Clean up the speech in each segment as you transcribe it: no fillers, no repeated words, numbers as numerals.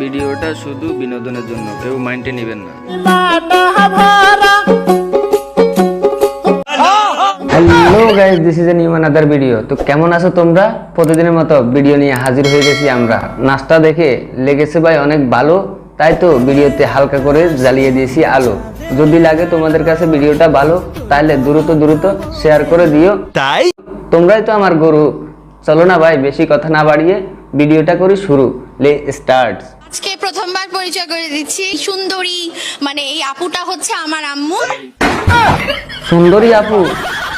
ভিডিওটা শুধু বিনোদনের জন্য, কেউ মাইন্ডে নেবেন না। Hello guys, this is a new another video. তো কেমন আছো তোমরা? প্রতিদিনের মতো ভিডিও নিয়ে হাজির হয়ে গেছি আমরা। নাস্তা দেখে লেগেছে ভাই অনেক ভালো, তাই তো ভিডিওতে হালকা করে জ্বালিয়ে দিয়েছি আলো। যদি লাগে তোমাদের কাছে ভিডিওটা ভালো, তাহলে দ্রুত শেয়ার করে দিও। তাই তোমরাই তো আমার গরু। চলো না ভাই, বেশি কথা না বাড়িয়ে ভিডিওটা করি শুরু। লে স্টার্ট। আজকে প্রথমবার পরিচয় করে দিচ্ছি, সুন্দরী মানে এই আপুটা হচ্ছে আমার আম্মু। সুন্দরী আপু,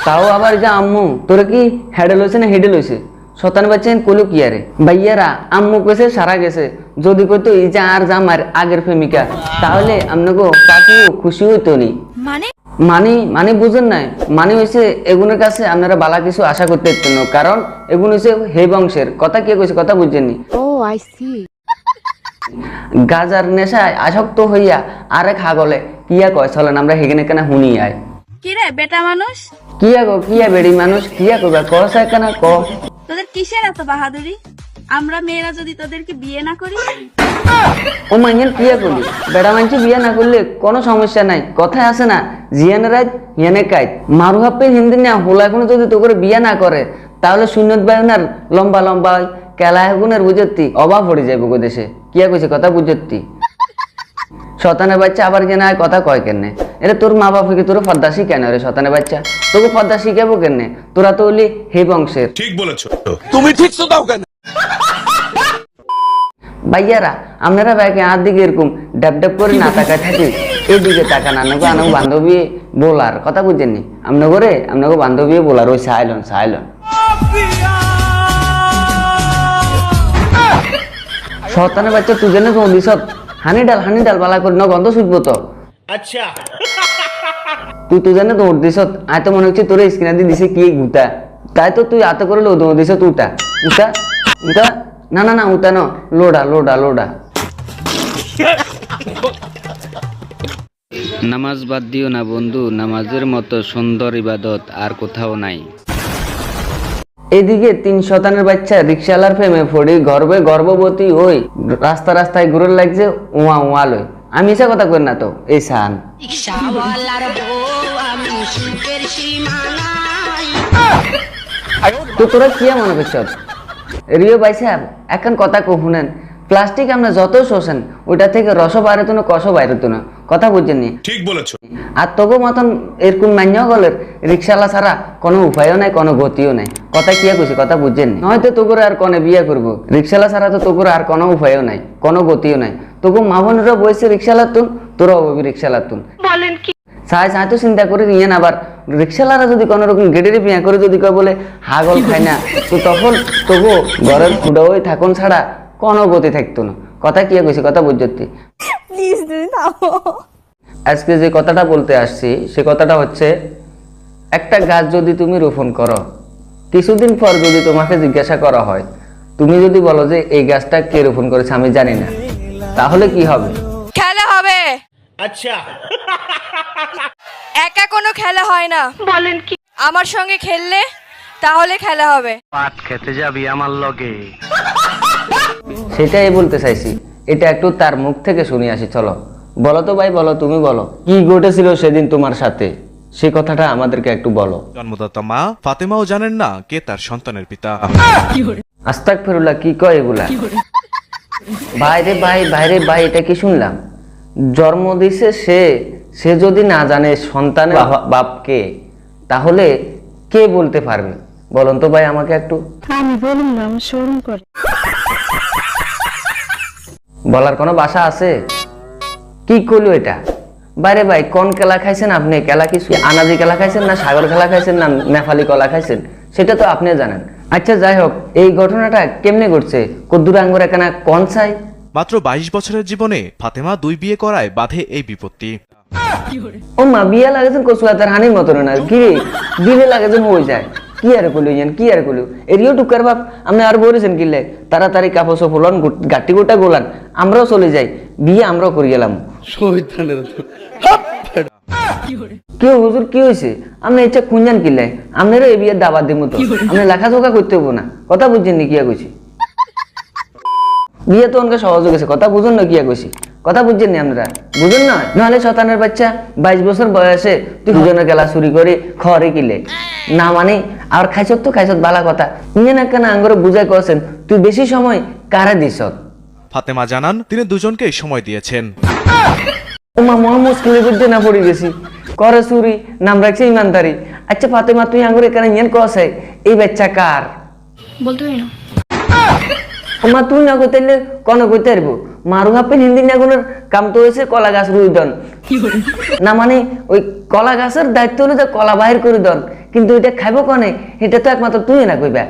তাও আবার যা আম্মু, তোরা কি হেডে লইছে না হেডে লইছে? শতান বাচ্চা কইলো কি আরে ভাইয়ারা আম্মু কইছে সারা গেছে। যদি কইতো এই যে আর জামার আগের প্রেমিকা, তাহলে আপনাকে কাকিও খুশি হইতো নি। মানে বুঝেন নাই, মানে হইছে এগুনের কাছে আপনারা বালা কিছু আশা করতে পারতেন না, কারণ এগুন হইছে হে বংশের। কথা কে কইছে, কথা বুঝছেননি? ও আই সি। গাজার নেশায় আসক্ত হইয়া আরেক হাগলে কিয়া কয়, চলেন আমরা হেগেনে কেনা হুনি আয়। কি রে বেটা মানুষ, কিয়া গো, কিয়া বেড়ি মানুষ, কিয়া কইবা কসায় কেনা ক। তোদের কিসের এত বাহাদুরি? আমরা মেয়েরা যদি তোদেরকে বিয়ে না করি? ও মাইয়ান কিয়া করলি? বেড়া মানছি বিয়ে না করলে কোনো সমস্যা নাই। কথায় আছে না, জিয়ানে রাত ইয়ানে কাইত। মারু হাপ্পে হিন্দি না হোলা কোনো যদি তো করে বিয়ে না করে, তাহলে শূন্যত বায়নার লম্বা লম্বা কেলায় গুণের বুঝতি অভাব পড়ে যাইব গো দেশে। কিয়া কইছে কথা বুঝতি? শতানের বাচ্চা আবার কেন কথা কয় কেনে? এটা তোর মা বাপকে তোর ফর্দা শিখায় না রে শতানের বাচ্চা। তোকে ফর্দা শিখাবো কেনে? তোরা তো হলি হে বংশের। ঠিক বলেছো তুমি, ঠিক তো দাও কেন ভাইয়ারা? আপনারা ভাইকে আর দিকে এরকম ডাব করে না তাকায় থাকি, এদিকে তাকান। আপনাকে আনবো বান্ধবী বোলার, কথা বুঝছেননি? আপনাকে বান্ধবী বোলার ওই সাইলন। শতানের বাচ্চা তুই জেনে তো দিস হানি ডাল বালা করে ন গন্ধ শুকবো তো। আচ্ছা তুই জানে তো দিস, আয় তো মনে হচ্ছে তোর স্ক্রিনে দিয়ে দিছে কি গুতা। তাই তো তুই আতে করে দৌড় দিস উটা উটা উটা। না উটা ন, লোডা। নামাজ বাদ দিও না বন্ধু, নামাজের মতো সুন্দর ইবাদত আর কোথাও নাই। এদিকে 3 শতানের বাচ্চা রিক্সাওয়ালার প্রেমে পড়ি গর্ভবতী ওই রাস্তায় ঘুরে লাগছে উয়া লই। আমি এসে কথা কই না তো এই সান। তো তোরা কি মনে করছ? রিও ভাই সাহেব এখন কথা শুনেন, প্লাস্টিক আমরা যত শোষেন ওইটা থেকে রস বাইরেতো না, কষ বাইরেতো না। কথা বুঝছেননি? ঠিক বলেছো। আর তবু মতন এরকম মান্য গলের রিক্সাওয়ালা ছাড়া কোনো উপায়ও নাই, কোনো গতিও নাই। কথা কিয়া কইছি, কথা বুঝছেননি? হয়তো তোকে আর কনে বিয়ে করবো, রিক্সাওয়ালা ছাড়া তো তোকে আর কোনো উপায়ও নাই, কোনো গতিও নাই। তোকে মা বোনেরা বসে রিক্সাওয়ালার তুন, তোরাও বলবি রিক্সাওয়ালার তুন। বলেন কি সাই তো চিন্তা করে নিয়ে না। আবার রিক্সাওয়ালারা যদি কোনো রকম গেটের বিয়া করে যদি কয় বলে হাগল খায় না, তো তখন তবু ঘরের ফুডাওই থাকুন ছাড়া কোনো গতি থাকতো না। কথা কি কইছি, কথা বুঝতি? আজকে যে কথাটা বলতে আসছি সে কথাটা হচ্ছে, একটা গাছ যদি তুমি রোপণ করো, কিছুদিন পর যদি তোমাকে জিজ্ঞাসা করা হয়, তুমি যদি বলো যে এই গাছটা কে রোপণ করেছে আমি জানি না, তাহলে কি হবে? খেলা হবে। আচ্ছা একা কোনো খেলা হয় না। বলেন কি? আমার সঙ্গে খেললে তাহলে খেলা হবে। পাট খেতে যাবি আমার লগে? সেটাই বলতে চাইছি, এটা একটু তার মুখ থেকে শুনে আসি। চলো বলো তো ভাই, বলো, তুমি বলো কি ঘটেছিল সেদিন তোমার সাথে, সে কথাটা আমাদেরকে একটু বলো। জন্মদাতা মা ফাতেমাও জানেন না কে তার সন্তানের পিতা। আস্তাগফিরুল্লাহ, কি কয় এগুলা? ভাই এটা কি শুনলাম? জন্ম দিছে সে যদি না জানে সন্তানের বাপকে, তাহলে কে বলতে পারবে? বলুন তো ভাই আমাকে একটু। আমি বলুন না, আমি শরম করে। বলার কোনো ভাষা আছে? কি করলো এটা? বাইরে ভাই কোন কেলা খাইছেন আপনি? কেলা কিছু আনাজি কেলা খাইছেন না সাগর খেলা খাইছেন না নেপালি কলা খাইছেন, সেটা তো আপনি জানেন। আচ্ছা যাই হোক, এই ঘটনাটা কেমনে ঘটছে? কদ্দুর আঙ্গুর এখানে কোন চাই? মাত্র 22 বছরের জীবনে ফাতেমা 2 বিয়ে করায় বাধে এই বিপত্তি। ও মা, বিয়ে লাগেছেন কচুয়াতার হানির মতন না কি? বিয়ে লাগেছেন হয়ে যায়। কি আর কইলো এরিও টুকার বাপ আপনি আর বলেছেন কিলে তাড়াতাড়ি কাপড় সফলন গাটি গোটা গোলান, আমরাও চলে যাই, বিয়ে আমরাও করে গেলাম। কেউ হুজুর কি হয়েছে? আপনি ইচ্ছা খুঁজান কিলে, আপনারও এই বিয়ের দাবার দিব তো, আপনি লেখাজোখা করতে হবো না। কথা বুঝছেন নি? কিয়া কইছি বিয়ে তো অনেক সহজ হয়ে গেছে, কথা বুঝুন না, কি কইছি কথা বুঝছেন নি আপনারা, বুঝুন না? নাহলে শতানের বাচ্চা 22 বছর বয়সে তুই দুজনের গেলা চুরি করে খড়ে কিলে না, মানে আর খাইছত তো খাইছত বালা কথা নিয়ে না কেন আঙ্গরে বুঝাই করছেন তুই বেশি সময় কারে দিস। ফাতেমা জানান তিনি দুজনকেই সময় দিয়েছেন। ওমা মহা মুশকিলের মধ্যে না পড়ে গেছি, করে চুরি নাম রাখছে ইমানদারি। আচ্ছা ফাতেমা তুই আঙ্গুর এখানে ইয়েন কছে এই বাচ্চা কার? বলতে পারি না। ওমা তুই না কইতে কোন কইতে পারবো? মারু হাপেন হিন্দি নাগুনের কাম তো হয়েছে কলা গাছ রুই দন না, মানে ওই কলা গাছের দায়িত্ব হলো যে কলা বাহির করে দন, কিন্তু এটা খাইবো কনে এটা তো একমাত্র তুই না কইবা।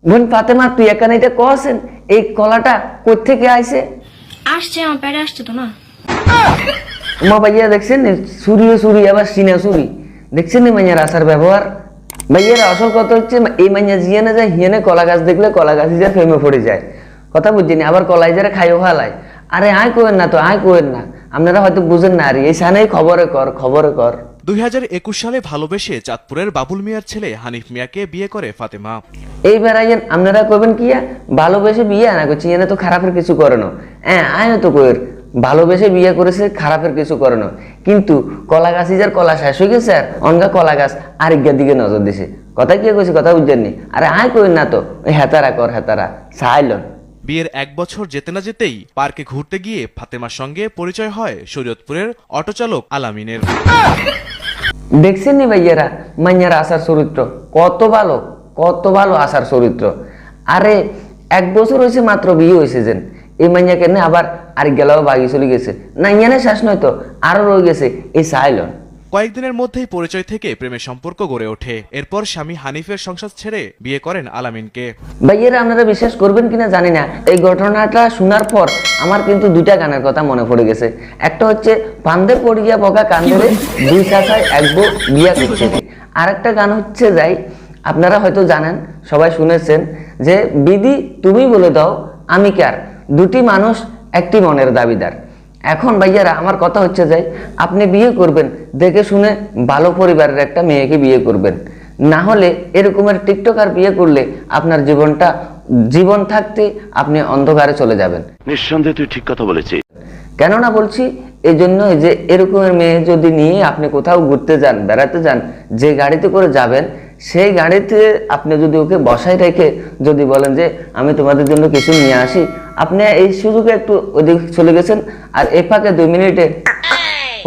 বোন ফাতেমা তুই এখানে এটা কছেন এই কলাটা কোথা থেকে আইছে? আসছে আমার পেটে আসছে তো না। মা ভাইয়া দেখছেন চুরিও চুরি আবার সিনা চুরি, দেখছেন নি মাইয়ার আসার ব্যবহার। ভাইয়ার আসল কথা হচ্ছে এই মাইয়া জিয়ে না যায় হিয়ানে কলা গাছ দেখলে কলা গাছ যা ফেমে পড়ে যায়, কথা বুঝছেন? আবার কলাই যারা খাইও হালায়। আরে আয় কোয়েন না তো, আয় কোয়েন না, আপনারা হয়তো বুঝেন না। আর এই সানেই খবরে কর, খবরে কর। 2021 সালে ভালোবেসে চাঁদপুরের বাবুল মিয়ার ছেলে হানিফ মিয়াকে বিয়ে করে ফাতেমা। এই বেড়াইয়েন আপনারা কইবেন কি ভালোবেসে বিয়ে না করছি, এনে তো খারাপের কিছু করে না। হ্যাঁ আয় তো কইর ভালোবেসে বিয়ে করেছে, খারাপের কিছু করে না, কিন্তু কলা গাছ যার কলা শেষ হয়ে গেছে আর অনগা কলা গাছ আরেকগার দিকে নজর দিছে। কথা কি কইছে কথা বুঝছেন নি? আরে আয় কইন না তো, ওই হেতারা কর হেতারা সাইলন। বিয়ের 1 বছর যেতে না যেতেই পার্কে ঘুরতে গিয়ে ফাতেমার সঙ্গে পরিচয় হয় শরীয়তপুরের অটোচালক আলামিনের। দেখছেন নি ভাইয়ারা মাইয়ার আসার চরিত্র কত ভালো, কত ভালো আসার চরিত্র। আরে 1 বছর হয়েছে মাত্র বিয়ে হয়েছে, যেন এই মাইয়া কেন আবার আরেক গেলাও বাগি চলে গেছে না, ইয়ানে শেষ নয় তো আরো রয়ে গেছে এই সাইলন। কয়েকদিনের মধ্যেই পরিচয় থেকে প্রেমের সম্পর্ক গড়ে ওঠে। এরপর স্বামী হানিফের সংসার ছেড়ে বিয়ে করেন আলামিনকে। ভাইয়েরা আপনারা বিশ্বাস করবেন কিনা জানি না, এই ঘটনাটা শোনার পর আমার কিন্তু 2টা গানের কথা মনে পড়ে গেছে। একটা হচ্ছে ফান্দে পড়িয়া বকা কান্দরে দুই চাচায় এক বউ বিয়া করছে। আরেকটা গান হচ্ছে যাই আপনারা হয়তো জানেন, সবাই শুনেছেন যে বিধি তুমি বলে দাও আমি কার, দুটি মানুষ একটি মনের দাবিদার। এখন ভাইয়ারা আমার কথা হচ্ছে যাই আপনি বিয়ে করবেন দেখে শুনে ভালো পরিবারের একটা মেয়েকে বিয়ে করবেন, না হলে এরকমের টিকটকার বিয়ে করলে আপনার জীবন থাকতে আপনি অন্ধকারে চলে যাবেন। নিঃসন্দেহে তুই ঠিক কথা বলেছিস। কেননা বলছি এই জন্য যে এরকমের মেয়ে যদি নিয়ে আপনি কোথাও ঘুরতে যান, বেড়াতে যান, যে গাড়িতে করে যাবেন সেই গাড়িতে আপনি যদি ওকে বসায় রেখে যদি বলেন যে আমি তোমাদের জন্য কিছু নিয়ে আসি, আপনি এই সুযোগে একটু ওদিকে চলে গেছেন আর এ ফাঁকে 2 মিনিটে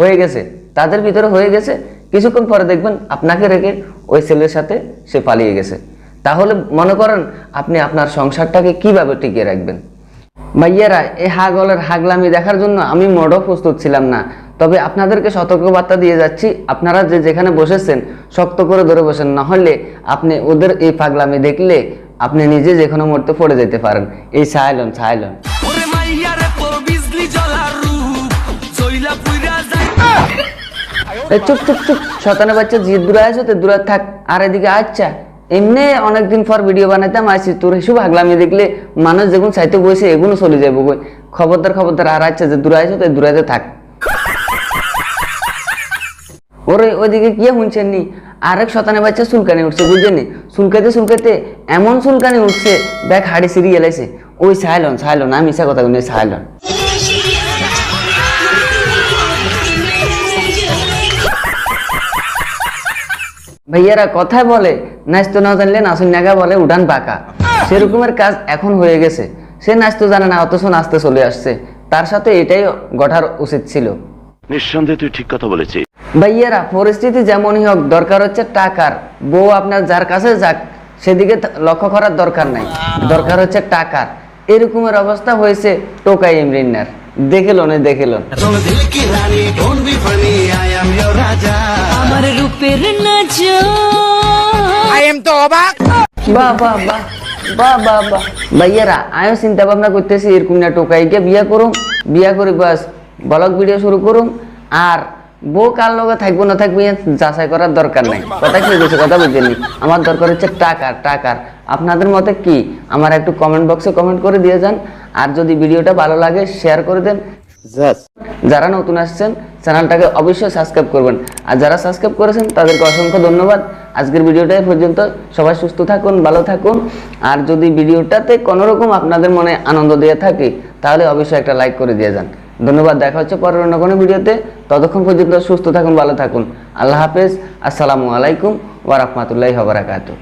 হয়ে গেছে, তাদের ভিতরে হয়ে গেছে, কিছুক্ষণ পরে দেখবেন আপনাকে রেখে ওই ছেলের সাথে সে পালিয়ে গেছে। তাহলে মনে করেন আপনি আপনার সংসারটাকে কিভাবে টিকিয়ে রাখবেন? ভাইয়েরা এই হাগলের হাগলামি দেখার জন্য আমি মোটেও প্রস্তুত ছিলাম না, তবে আপনাদেরকে সতর্কবার্তা দিয়ে যাচ্ছি, আপনারা যে যেখানে বসেছেন শক্ত করে ধরে বসেন, না হলে আপনি ওদের এই পাগলামি দেখলে আপনি নিজে যে কোনো মুহূর্তে পড়ে যেতে পারেন। এই সাইলন সাইলন চুপ চুপ চুপ, শতানে বাচ্চা যে দূরে আছো তো দূরে থাক। আর এদিকে আচ্ছা এমনি অনেকদিন পর ভিডিও বানাইতাম আসি, তোর এসব আগলামি দেখলে মানুষ যেগুন চাইতে বসে এগুলো চলে যাবো কই, খবরদার খবরদার। আর আচ্ছা যে দূরে আছো তো দূরে থাক। ওরে ওইদিকে কি শুনছেন নি, আরেক শতানে বাচ্চা চুলকানি উঠছে, বুঝছেন নি? চুলকাতে চুলকাতে এমন চুলকানি উঠছে ব্যাগ হাড়ি সিঁড়ি এলাইছে। ওই সাইলন সাইলন, আমি মিশা কথা বলি সাইলন। ভাইয়ারা কথায় বলে নাচতে না জানলে নাচুন নাগা বলে উঠান পাকা, সেরকমের কাজ এখন হয়ে গেছে। সে নাচতে জানে না অথচ নাচতে চলে আসছে, তার সাথে এটাই ঘটার উচিত ছিল। নিঃসন্দেহে তুই ঠিক কথা বলেছিস। ভাইয়ারা পরিস্থিতি যেমনই হোক দরকার হচ্ছে টাকার। বউ আপনার যার কাছে যাক সেদিকে লক্ষ্য করার দরকার নাই, দরকার হচ্ছে টাকার। এরকমের অবস্থা হয়েছে টোকাই ইমরিনার, দেখে লোন দেখে লোন। আমার রূপের বাহ বাহ বাহ বাহ বাহ বাহ। ভাইয়ারা আমিও চিন্তা ভাবনা করতেছি এরকম না টোকাইকে বিয়া করুম, বিয়া করে বাস ব্লগ ভিডিও শুরু করুম, আর বউ কার লগে থাকবো না থাকবো যাচাই করার দরকার নাই। কথা কি বলছে কথা বুঝেননি, আমার দরকার হচ্ছে টাকার টাকার। আপনাদের মতে কি আমার একটু কমেন্ট বক্সে কমেন্ট করে দিয়ে যান, আর যদি ভিডিওটা ভালো লাগে শেয়ার করে দেন। যারা নতুন আসছেন চ্যানেলটাকে অবশ্যই সাবস্ক্রাইব করবেন। আর যারা সাবস্ক্রাইব করেছেন তাদেরকে অসংখ্য ধন্যবাদ। আজকের ভিডিওটা এই পর্যন্ত। সবাই সুস্থ থাকুন, ভালো থাকুন। আর যদি ভিডিওটাতে কোনোরকম আপনাদের মনে আনন্দ দিয়ে থাকে তাহলে অবশ্যই একটা লাইক করে দিয়ে যান। ধন্যবাদ। দেখা হচ্ছে পরের অন্য কোনো ভিডিওতে। ততক্ষণ পর্যন্ত সুস্থ থাকুন, ভালো থাকুন। আল্লাহ হাফেজ। আসসালামু আলাইকুম ওয়া রাহমাতুল্লাহি ওয়া বারাকাতুহু।